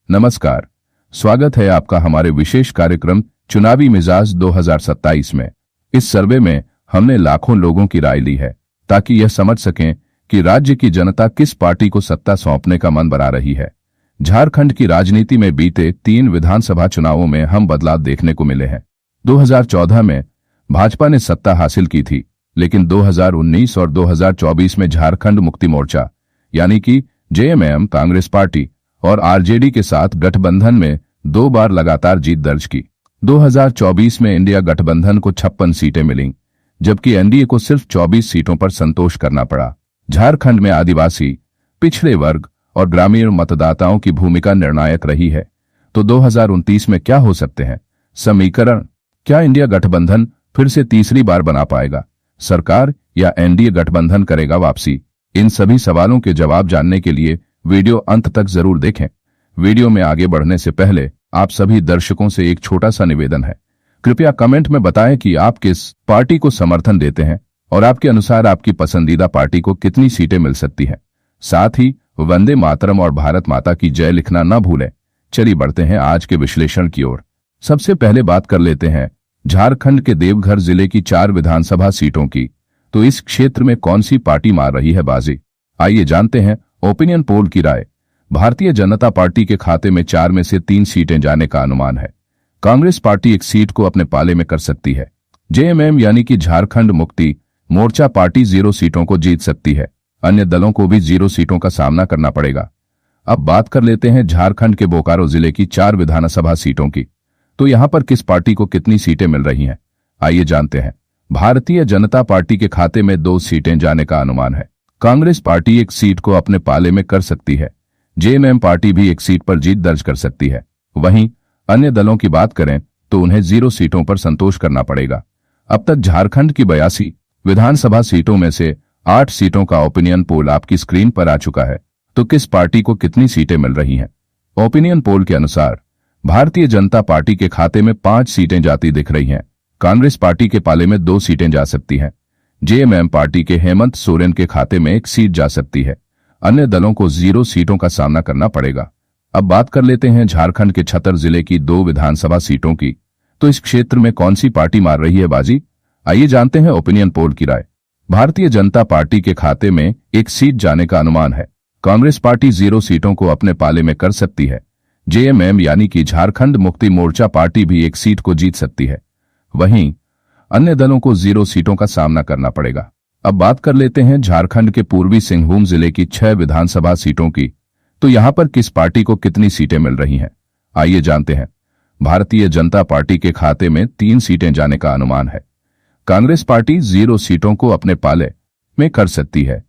नमस्कार। स्वागत है आपका हमारे विशेष कार्यक्रम चुनावी मिजाज 2027 में। इस सर्वे में हमने लाखों लोगों की राय ली है ताकि यह समझ सकें कि राज्य की जनता किस पार्टी को सत्ता सौंपने का मन बना रही है। झारखंड की राजनीति में बीते 3 विधानसभा चुनावों में हम बदलाव देखने को मिले हैं। 2014 में भाजपा ने सत्ता हासिल की थी, लेकिन 2019 और 2024 में झारखंड मुक्ति मोर्चा यानी कि जेएमएम कांग्रेस पार्टी और आरजेडी के साथ गठबंधन में 2 बार लगातार जीत दर्ज की। 2024 में इंडिया गठबंधन को 56 सीटें मिलीं, जबकि एनडीए को सिर्फ 24 सीटों पर संतोष करना पड़ा। झारखंड में आदिवासी, पिछड़े वर्ग और ग्रामीण मतदाताओं की भूमिका निर्णायक रही है। तो 2029 में क्या हो सकते हैं समीकरण? क्या इंडिया गठबंधन फिर से तीसरी बार बना पाएगा सरकार, या एनडीए गठबंधन करेगा वापसी? इन सभी सवालों के जवाब जानने के लिए वीडियो अंत तक जरूर देखें। वीडियो में आगे बढ़ने से पहले आप सभी दर्शकों से एक छोटा सा निवेदन है। कृपया कमेंट में बताएं कि आप किस पार्टी को समर्थन देते हैं और आपके अनुसार आपकी पसंदीदा पार्टी को कितनी सीटें मिल सकती हैं। साथ ही वंदे मातरम और भारत माता की जय लिखना न भूलें। चलिए बढ़ते हैं आज के विश्लेषण की ओर। सबसे पहले बात कर लेते हैं झारखंड के देवघर जिले की 4 विधानसभा सीटों की। तो इस क्षेत्र में कौन सी पार्टी मार रही है बाजी? आइए जानते हैं ओपिनियन पोल की राय। भारतीय जनता पार्टी के खाते में 4 में से 3 सीटें जाने का अनुमान है। कांग्रेस पार्टी 1 सीट को अपने पाले में कर सकती है। जेएमएम यानी कि झारखंड मुक्ति मोर्चा पार्टी 0 सीटों को जीत सकती है। अन्य दलों को भी 0 सीटों का सामना करना पड़ेगा। अब बात कर लेते हैं झारखंड के बोकारो जिले की 4 विधानसभा सीटों की। तो यहां पर किस पार्टी को कितनी सीटें मिल रही हैं, आइए जानते हैं। भारतीय जनता पार्टी के खाते में 2 सीटें जाने का अनुमान है। कांग्रेस पार्टी 1 सीट को अपने पाले में कर सकती है। जेएमएम पार्टी भी 1 सीट पर जीत दर्ज कर सकती है। वहीं अन्य दलों की बात करें तो उन्हें 0 सीटों पर संतोष करना पड़ेगा। अब तक झारखंड की 82 विधानसभा सीटों में से 8 सीटों का ओपिनियन पोल आपकी स्क्रीन पर आ चुका है। तो किस पार्टी को कितनी सीटें मिल रही हैं? ओपिनियन पोल के अनुसार भारतीय जनता पार्टी के खाते में 5 सीटें जाती दिख रही हैं। कांग्रेस पार्टी के पाले में 2 सीटें जा सकती हैं। जेएमएम पार्टी के हेमंत सोरेन के खाते में 1 सीट जा सकती है। अन्य दलों को 0 सीटों का सामना करना पड़ेगा। अब बात कर लेते हैं झारखंड के छतर जिले की 2 विधानसभा सीटों की। तो इस क्षेत्र में कौन सी पार्टी मार रही है बाजी? आइए जानते हैं ओपिनियन पोल की राय। भारतीय जनता पार्टी के खाते में 1 सीट जाने का अनुमान है। कांग्रेस पार्टी 0 सीटों को अपने पाले में कर सकती है। जेएमएम यानी कि झारखंड मुक्ति मोर्चा पार्टी भी 1 सीट को जीत सकती है। वहीं अन्य दलों को 0 सीटों का सामना करना पड़ेगा। अब बात कर लेते हैं झारखंड के पूर्वी सिंहभूम जिले की 6 विधानसभा सीटों की। तो यहां पर किस पार्टी को कितनी सीटें मिल रही हैं, आइए जानते हैं। भारतीय जनता पार्टी के खाते में 3 सीटें जाने का अनुमान है। कांग्रेस पार्टी 0 सीटों को अपने पाले में कर सकती है।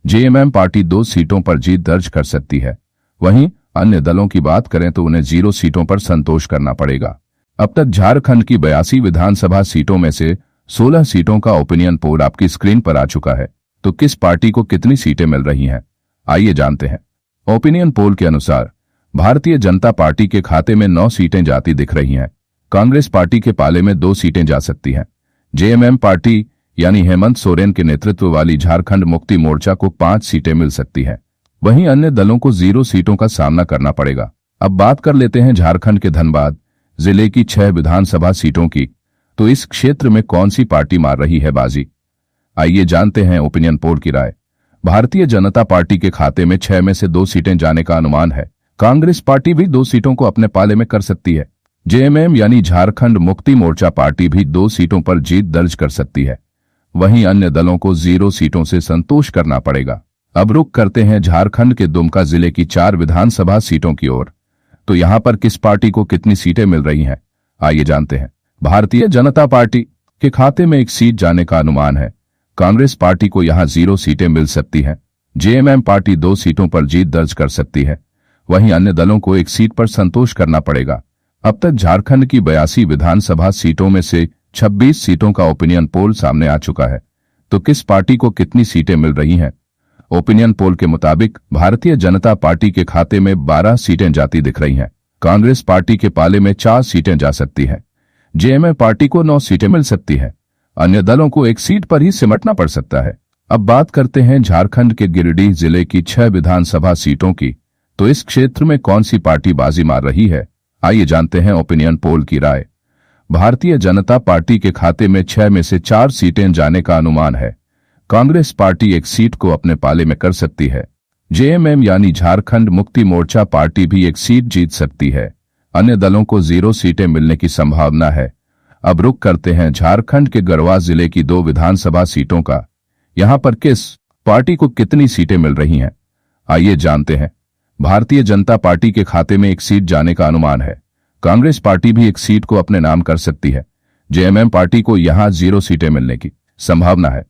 जेएमएम पार्टी 2 सीटों पर जीत दर्ज कर सकती है। वहीं अन्य दलों की बात करें तो उन्हें 0 सीटों पर संतोष करना पड़ेगा। अब तक झारखंड की 82 विधानसभा सीटों में से 16 सीटों का ओपिनियन पोल आपकी स्क्रीन पर आ चुका है। तो किस पार्टी को कितनी सीटें मिल रही हैं, आइए जानते हैं। ओपिनियन पोल के अनुसार भारतीय जनता पार्टी के खाते में 9 सीटें जाती दिख रही हैं। कांग्रेस पार्टी के पाले में 2 सीटें जा सकती हैं। जेएमएम पार्टी यानी हेमंत सोरेन के नेतृत्व वाली झारखंड मुक्ति मोर्चा को 5 सीटें मिल सकती हैं। वहीं अन्य दलों को 0 सीटों का सामना करना पड़ेगा। अब बात कर लेते हैं झारखंड के धनबाद जिले की 6 विधानसभा सीटों की। तो इस क्षेत्र में कौन सी पार्टी मार रही है बाजी? आइए जानते हैं ओपिनियन पोल की राय। भारतीय जनता पार्टी के खाते में 6 में से 2 सीटें जाने का अनुमान है। कांग्रेस पार्टी भी 2 सीटों को अपने पाले में कर सकती है। जेएमएम यानी झारखंड मुक्ति मोर्चा पार्टी भी 2 सीटों पर जीत दर्ज कर सकती है। वहीं अन्य दलों को 0 सीटों से संतोष करना पड़ेगा। अब रुख करते हैं झारखंड के दुमका जिले की 4 विधानसभा सीटों की ओर। तो यहां पर किस पार्टी को कितनी सीटें मिल रही हैं, आइए जानते हैं। भारतीय जनता पार्टी के खाते में 1 सीट जाने का अनुमान है। कांग्रेस पार्टी को यहां 0 सीटें मिल सकती हैं। जेएमएम पार्टी 2 सीटों पर जीत दर्ज कर सकती है। वहीं अन्य दलों को 1 सीट पर संतोष करना पड़ेगा। अब तक झारखंड की 82 विधानसभा सीटों में से 26 सीटों का ओपिनियन पोल सामने आ चुका है। तो किस पार्टी को कितनी सीटें मिल रही हैं? ओपिनियन पोल के मुताबिक भारतीय जनता पार्टी के खाते में 12 सीटें जाती दिख रही हैं। कांग्रेस पार्टी के पाले में 4 सीटें जा सकती हैं। जेएमएम पार्टी को 9 सीटें मिल सकती है। अन्य दलों को 1 सीट पर ही सिमटना पड़ सकता है। अब बात करते हैं झारखंड के गिरिडीह जिले की 6 विधानसभा सीटों की। तो इस क्षेत्र में कौन सी पार्टी बाजी मार रही है? आइए जानते हैं ओपिनियन पोल की राय। भारतीय जनता पार्टी के खाते में 6 में से 4 सीटें जाने का अनुमान है। कांग्रेस पार्टी एक सीट को अपने पाले में कर सकती है। जेएमएम यानी झारखंड मुक्ति मोर्चा पार्टी भी एक सीट जीत सकती है। अन्य दलों को 0 सीटें मिलने की संभावना है। अब रुख करते हैं झारखंड के गढ़वा जिले की 2 विधानसभा सीटों का। यहां पर किस पार्टी को कितनी सीटें मिल रही हैं, आइए जानते हैं। भारतीय जनता पार्टी के खाते में एक सीट जाने का अनुमान है। कांग्रेस पार्टी भी एक सीट को अपने नाम कर सकती है। जेएमएम पार्टी को यहां 0 सीटें मिलने की संभावना है।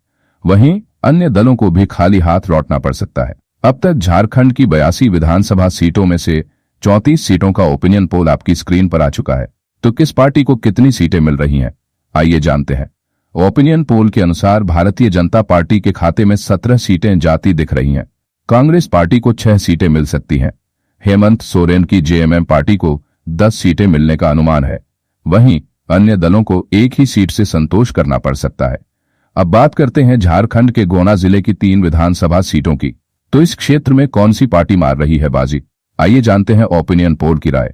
वहीं अन्य दलों को भी खाली हाथ लौटना पड़ सकता है। अब तक झारखंड की 82 विधानसभा सीटों में से 34 सीटों का ओपिनियन पोल आपकी स्क्रीन पर आ चुका है। तो किस पार्टी को कितनी सीटें मिल रही हैं, आइए जानते हैं। ओपिनियन पोल के अनुसार भारतीय जनता पार्टी के खाते में 17 सीटें जाती दिख रही हैं। कांग्रेस पार्टी को 6 सीटें मिल सकती हैं। हेमंत सोरेन की जेएमएम पार्टी को 10 सीटें मिलने का अनुमान है। वहीं अन्य दलों को एक ही सीट से संतोष करना पड़ सकता है। अब बात करते हैं झारखंड के गोना जिले की 3 विधानसभा सीटों की। तो इस क्षेत्र में कौन सी पार्टी मार रही है बाजी, आइए जानते हैं ओपिनियन पोल की राय।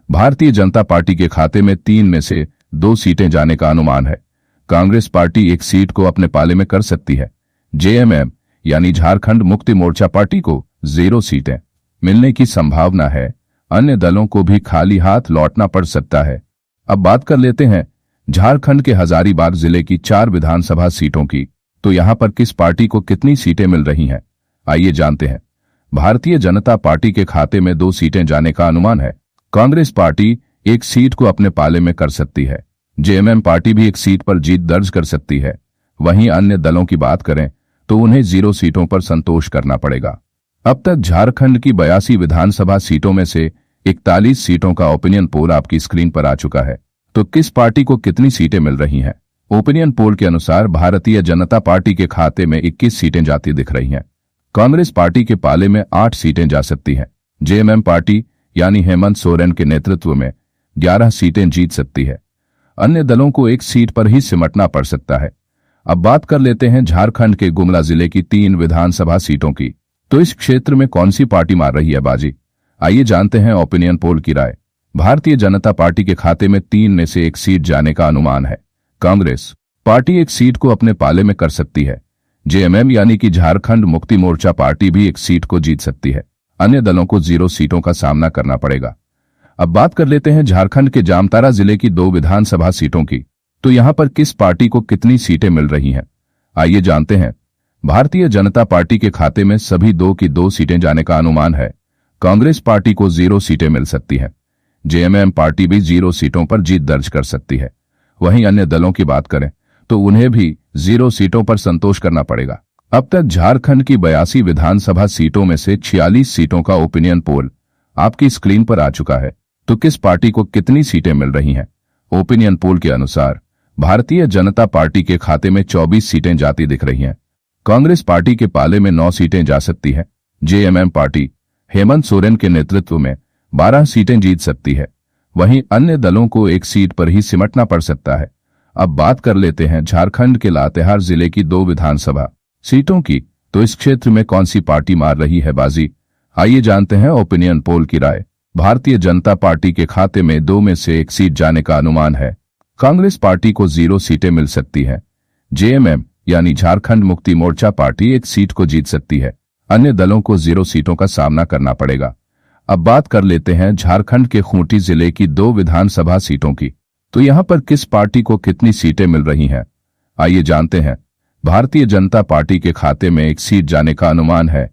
भारतीय जनता पार्टी के खाते में 3 में से 2 सीटें जाने का अनुमान है। कांग्रेस पार्टी एक सीट को अपने पाले में कर सकती है। जेएमएम यानी झारखंड मुक्ति मोर्चा पार्टी को 0 सीटें मिलने की संभावना है। अन्य दलों को भी खाली हाथ लौटना पड़ सकता है। अब बात कर लेते हैं झारखंड के हजारीबाग जिले की 4 विधानसभा सीटों की। तो यहां पर किस पार्टी को कितनी सीटें मिल रही हैं, आइए जानते हैं। भारतीय जनता पार्टी के खाते में 2 सीटें जाने का अनुमान है। कांग्रेस पार्टी एक सीट को अपने पाले में कर सकती है। जेएमएम पार्टी भी एक सीट पर जीत दर्ज कर सकती है। वहीं अन्य दलों की बात करें तो उन्हें 0 सीटों पर संतोष करना पड़ेगा। अब तक झारखंड की 82 विधानसभा सीटों में से 41 सीटों का ओपिनियन पोल आपकी स्क्रीन पर आ चुका है। तो किस पार्टी को कितनी सीटें मिल रही हैं? ओपिनियन पोल के अनुसार भारतीय जनता पार्टी के खाते में 21 सीटें जाती दिख रही हैं। कांग्रेस पार्टी के पाले में 8 सीटें जा सकती हैं। जेएमएम पार्टी यानी हेमंत सोरेन के नेतृत्व में 11 सीटें जीत सकती है। अन्य दलों को एक सीट पर ही सिमटना पड़ सकता है। अब बात कर लेते हैं झारखंड के गुमला जिले की 3 विधानसभा सीटों की। तो इस क्षेत्र में कौन सी पार्टी मार रही है बाजी, आइए जानते हैं ओपिनियन पोल की राय। भारतीय जनता पार्टी के खाते में 3 में से 1 सीट जाने का अनुमान है। कांग्रेस पार्टी एक सीट को अपने पाले में कर सकती है। जेएमएम यानी कि झारखंड मुक्ति मोर्चा पार्टी भी एक सीट को जीत सकती है। अन्य दलों को 0 सीटों का सामना करना पड़ेगा। अब बात कर लेते हैं झारखंड के जामताड़ा जिले की 2 विधानसभा सीटों की। तो यहां पर किस पार्टी को कितनी सीटें मिल रही हैं, आइए जानते हैं। भारतीय जनता पार्टी के खाते में सभी 2 की 2 सीटें जाने का अनुमान है। कांग्रेस पार्टी को 0 सीटें मिल सकती हैं। जेएमएम पार्टी भी 0 सीटों पर जीत दर्ज कर सकती है। वहीं अन्य दलों की बात करें तो उन्हें भी 0 सीटों पर संतोष करना पड़ेगा। अब तक झारखंड की 82 विधानसभा सीटों में से 46 सीटों का ओपिनियन पोल आपकी स्क्रीन पर आ चुका है। तो किस पार्टी को कितनी सीटें मिल रही हैं? ओपिनियन पोल के अनुसार भारतीय जनता पार्टी के खाते में 24 सीटें जाती दिख रही हैं। कांग्रेस पार्टी के पाले में 9 सीटें जा सकती है। जेएमएम पार्टी हेमंत सोरेन के नेतृत्व में 12 सीटें जीत सकती है। वहीं अन्य दलों को एक सीट पर ही सिमटना पड़ सकता है। अब बात कर लेते हैं झारखंड के लातेहार जिले की 2 विधानसभा सीटों की। तो इस क्षेत्र में कौन सी पार्टी मार रही है बाजी, आइए जानते हैं ओपिनियन पोल की राय। भारतीय जनता पार्टी के खाते में 2 में से 1 सीट जाने का अनुमान है। कांग्रेस पार्टी को 0 सीटें मिल सकती है। जेएमएम यानी झारखंड मुक्ति मोर्चा पार्टी एक सीट को जीत सकती है। अन्य दलों को 0 सीटों का सामना करना पड़ेगा। अब बात कर लेते हैं झारखंड के खूंटी जिले की 2 विधानसभा सीटों की। तो यहां पर किस पार्टी को कितनी सीटें मिल रही हैं, आइए जानते हैं। भारतीय जनता पार्टी के खाते में 1 सीट जाने का अनुमान है।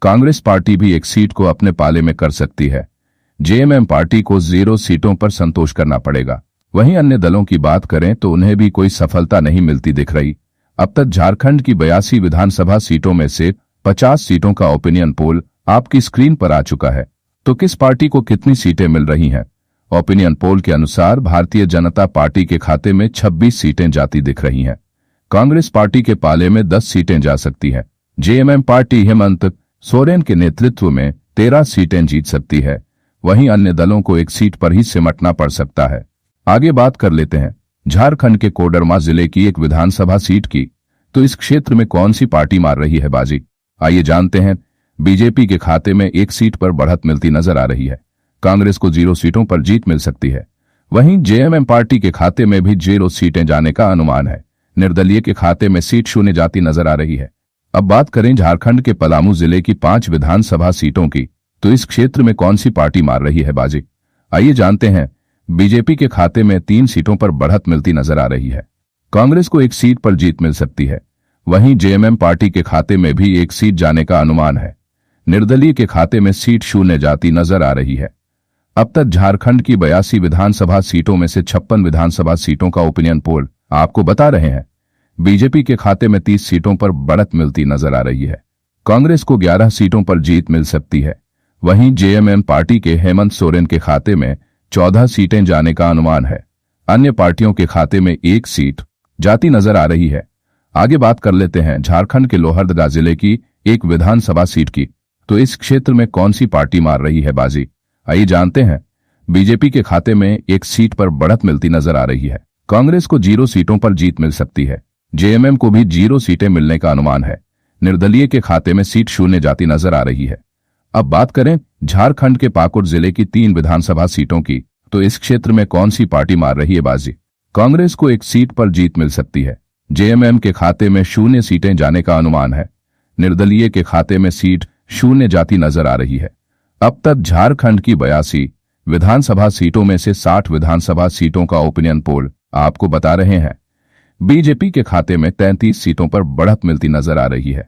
कांग्रेस पार्टी भी 1 सीट को अपने पाले में कर सकती है। जेएमएम पार्टी को 0 सीटों पर संतोष करना पड़ेगा। वहीं अन्य दलों की बात करें तो उन्हें भी कोई सफलता नहीं मिलती दिख रही। अब तक झारखंड की 82 विधानसभा सीटों में से 50 सीटों का ओपिनियन पोल आपकी स्क्रीन पर आ चुका है। तो किस पार्टी को कितनी सीटें मिल रही हैं? ओपिनियन पोल के अनुसार भारतीय जनता पार्टी के खाते में 26 सीटें जाती दिख रही हैं। कांग्रेस पार्टी के पाले में 10 सीटें जा सकती है। जेएमएम पार्टी हेमंत सोरेन के नेतृत्व में 13 सीटें जीत सकती है। वहीं अन्य दलों को 1 सीट पर ही सिमटना पड़ सकता है। आगे बात कर लेते हैं झारखंड के कोडरमा जिले की 1 विधानसभा सीट की। तो इस क्षेत्र में कौन सी पार्टी मार रही है बाजी, आइए जानते हैं। बीजेपी के खाते में एक सीट पर बढ़त मिलती नजर आ रही है। कांग्रेस को 0 सीटों पर जीत मिल सकती है। वहीं जेएमएम पार्टी के खाते में भी 0 सीटें जाने का अनुमान है। निर्दलीय के खाते में सीट शून्य जाती नजर आ रही है। अब बात करें झारखंड के पलामू जिले की 5 विधानसभा सीटों की, तो इस क्षेत्र में कौन सी पार्टी मार रही है बाजी, आइए जानते हैं। बीजेपी के खाते में 3 सीटों पर बढ़त मिलती नजर आ रही है। कांग्रेस को 1 सीट पर जीत मिल सकती है। वहीं जेएमएम पार्टी के खाते में भी 1 सीट जाने का अनुमान है। निर्दलीय के खाते में सीट शून्य जाती नजर आ रही है। अब तक झारखंड की 82 विधानसभा सीटों में से 56 विधानसभा सीटों का ओपिनियन पोल आपको बता रहे हैं। बीजेपी के खाते में 30 सीटों पर बढ़त मिलती नजर आ रही है। कांग्रेस को 11 सीटों पर जीत मिल सकती है। वहीं जेएमएम पार्टी के हेमंत सोरेन के खाते में 14 सीटें जाने का अनुमान है। अन्य पार्टियों के खाते में 1 सीट जाती नजर आ रही है। आगे बात कर लेते हैं झारखंड के लोहरदगा जिले की एक विधानसभा सीट की, तो इस क्षेत्र में कौन सी पार्टी मार रही है बाजी, आइए जानते हैं। बीजेपी के खाते में 1 सीट पर बढ़त मिलती नजर आ रही है। कांग्रेस को 0 सीटों पर जीत मिल सकती है। जेएमएम को भी 0 सीटें मिलने का अनुमान है। निर्दलीय के खाते में सीट शून्य जाती नजर आ रही है। अब बात करें झारखंड के पाकुड़ जिले की 3 विधानसभा सीटों की, तो इस क्षेत्र में कौन सी पार्टी मार रही है बाजी। कांग्रेस को 1 सीट पर जीत मिल सकती है। जेएमएम के खाते में 0 सीटें जाने का अनुमान है। निर्दलीय के खाते में सीट शून्य जाती नजर आ रही है। अब तक झारखंड की 82 विधानसभा सीटों में से 60 विधानसभा सीटों का ओपिनियन पोल आपको बता रहे हैं। बीजेपी के खाते में 33 सीटों पर बढ़त मिलती नजर आ रही है।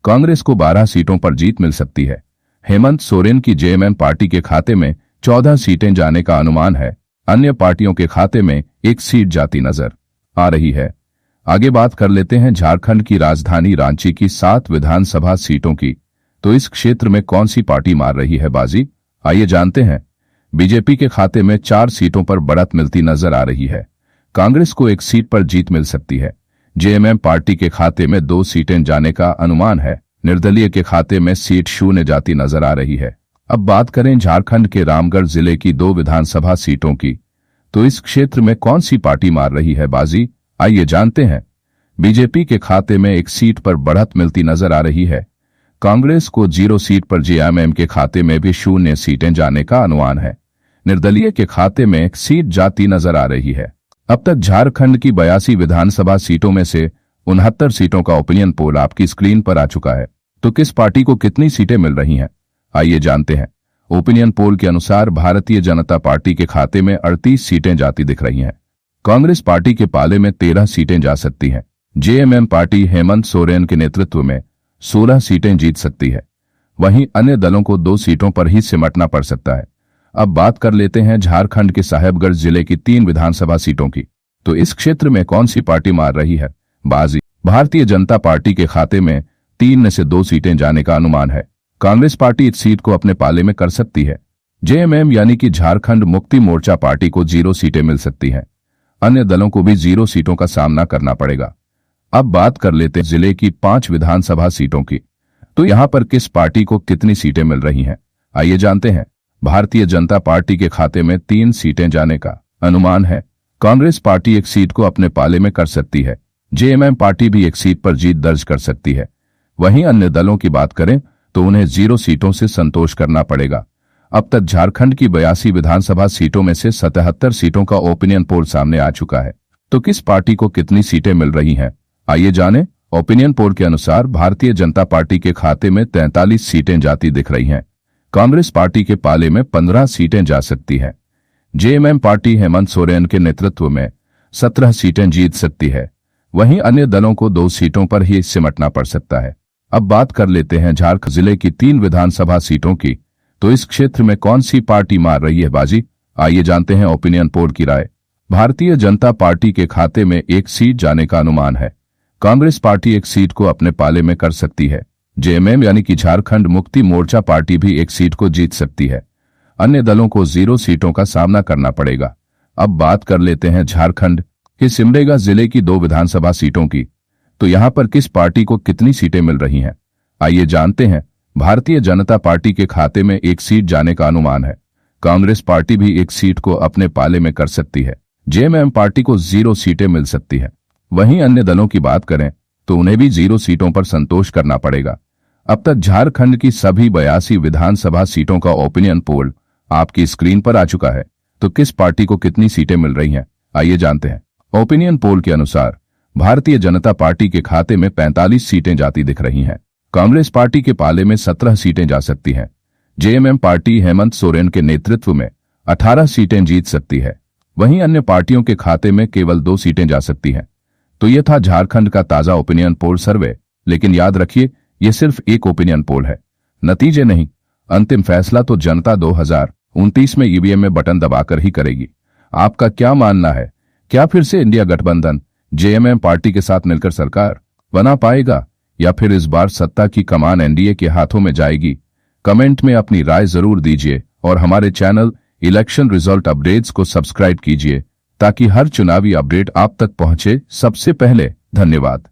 कांग्रेस को 12 सीटों पर जीत मिल सकती है। हेमंत सोरेन की जेएमएम पार्टी के खाते में 14 सीटें जाने का अनुमान है। अन्य पार्टियों के खाते में 1 सीट जाती नजर आ रही है। आगे बात कर लेते हैं झारखंड की राजधानी रांची की 7 विधानसभा सीटों की, तो इस क्षेत्र में कौन सी पार्टी मार रही है बाजी, आइए जानते हैं। बीजेपी के खाते में 4 सीटों पर बढ़त मिलती नजर आ रही है। कांग्रेस को 1 सीट पर जीत मिल सकती है। जेएमएम पार्टी के खाते में 2 सीटें जाने का अनुमान है। निर्दलीय के खाते में सीट शून्य जाती नजर आ रही है। अब बात करें झारखंड के रामगढ़ जिले की 2 विधानसभा सीटों की, तो इस क्षेत्र में कौन सी पार्टी मार रही है बाजी, आइए जानते हैं। बीजेपी के खाते में 1 सीट पर बढ़त मिलती नजर आ रही है। कांग्रेस को 0 सीट पर, जेएमएम के खाते में भी 0 सीटें जाने का अनुमान है। निर्दलीय के खाते में 1 सीट जाती नजर आ रही है। अब तक झारखंड की 82 विधानसभा सीटों में से 69 सीटों का ओपिनियन पोल आपकी स्क्रीन पर आ चुका है। तो किस पार्टी को कितनी सीटें मिल रही हैं, आइए जानते हैं। ओपिनियन पोल के अनुसार भारतीय जनता पार्टी के खाते में 38 सीटें जाती दिख रही हैं। कांग्रेस पार्टी के पाले में 13 सीटें जा सकती हैं। जेएमएम पार्टी हेमंत सोरेन के नेतृत्व में 16 सीटें जीत सकती है। वहीं अन्य दलों को 2 सीटों पर ही सिमटना पड़ सकता है। अब बात कर लेते हैं झारखंड के साहेबगंज जिले की 3 विधानसभा सीटों की, तो इस क्षेत्र में कौन सी पार्टी मार रही है बाजी। भारतीय जनता पार्टी के खाते में 3 में से 2 सीटें जाने का अनुमान है। कांग्रेस पार्टी इस सीट को अपने पाले में कर सकती है। जेएमएम यानी कि झारखंड मुक्ति मोर्चा पार्टी को 0 सीटें मिल सकती हैं। अन्य दलों को भी 0 सीटों का सामना करना पड़ेगा। अब बात कर लेते हैं जिले की 5 विधानसभा सीटों की, तो यहां पर किस पार्टी को कितनी सीटें मिल रही हैं, आइए जानते हैं। भारतीय जनता पार्टी के खाते में 3 सीटें जाने का अनुमान है। कांग्रेस पार्टी 1 सीट को अपने पाले में कर सकती है। जेएमएम पार्टी भी 1 सीट पर जीत दर्ज कर सकती है। वहीं अन्य दलों की बात करें तो उन्हें 0 सीटों से संतोष करना पड़ेगा। अब तक झारखंड की 82 विधानसभा सीटों में से 77 सीटों का ओपिनियन पोल सामने आ चुका है। तो किस पार्टी को कितनी सीटें मिल रही हैं, आइए जानें। ओपिनियन पोल के अनुसार भारतीय जनता पार्टी के खाते में 43 सीटें जाती दिख रही हैं। कांग्रेस पार्टी के पाले में 15 सीटें जा सकती हैं। जेएमएम पार्टी हेमंत सोरेन के नेतृत्व में 17 सीटें जीत सकती है। वहीं अन्य दलों को 2 सीटों पर ही सिमटना पड़ सकता है। अब बात कर लेते हैं झारखंड जिले की 3 विधानसभा सीटों की, तो इस क्षेत्र में कौन सी पार्टी मार रही है बाजी, आइए जानते हैं ओपिनियन पोल की राय। भारतीय जनता पार्टी के खाते में 1 सीट जाने का अनुमान है। कांग्रेस पार्टी 1 सीट को अपने पाले में कर सकती है। जेएमएम यानी कि झारखंड मुक्ति मोर्चा पार्टी भी 1 सीट को जीत सकती है। अन्य दलों को 0 सीटों का सामना करना पड़ेगा। अब बात कर लेते हैं झारखंड के सिमडेगा जिले की 2 विधानसभा सीटों की, तो यहां पर किस पार्टी को कितनी सीटें मिल रही हैं, आइए जानते हैं। भारतीय जनता पार्टी के खाते में 1 सीट जाने का अनुमान है। कांग्रेस पार्टी भी 1 सीट को अपने पाले में कर सकती है। जेएमएम पार्टी को 0 सीटें मिल सकती है। वहीं अन्य दलों की बात करें तो उन्हें भी 0 सीटों पर संतोष करना पड़ेगा। अब तक झारखंड की सभी 82 विधानसभा सीटों का ओपिनियन पोल आपकी स्क्रीन पर आ चुका है। तो किस पार्टी को कितनी सीटें मिल रही हैं, आइए जानते हैं। ओपिनियन पोल के अनुसार भारतीय जनता पार्टी के खाते में 45 सीटें जाती दिख रही हैं। कांग्रेस पार्टी के पाले में 17 सीटें जा सकती हैं। जेएमएम पार्टी हेमंत सोरेन के नेतृत्व में 18 सीटें जीत सकती है। वहीं अन्य पार्टियों के खाते में केवल 2 सीटें जा सकती हैं। तो यह था झारखंड का ताजा ओपिनियन पोल सर्वे। लेकिन याद रखिए, यह सिर्फ एक ओपिनियन पोल है, नतीजे नहीं। अंतिम फैसला तो जनता 2029 में ईवीएम में बटन दबाकर ही करेगी। आपका क्या मानना है? क्या फिर से इंडिया गठबंधन जेएमएम पार्टी के साथ मिलकर सरकार बना पाएगा, या फिर इस बार सत्ता की कमान एनडीए के हाथों में जाएगी? कमेंट में अपनी राय जरूर दीजिए और हमारे चैनल इलेक्शन रिजल्ट अपडेट्स को सब्सक्राइब कीजिए ताकि हर चुनावी अपडेट आप तक पहुंचे सबसे पहले। धन्यवाद।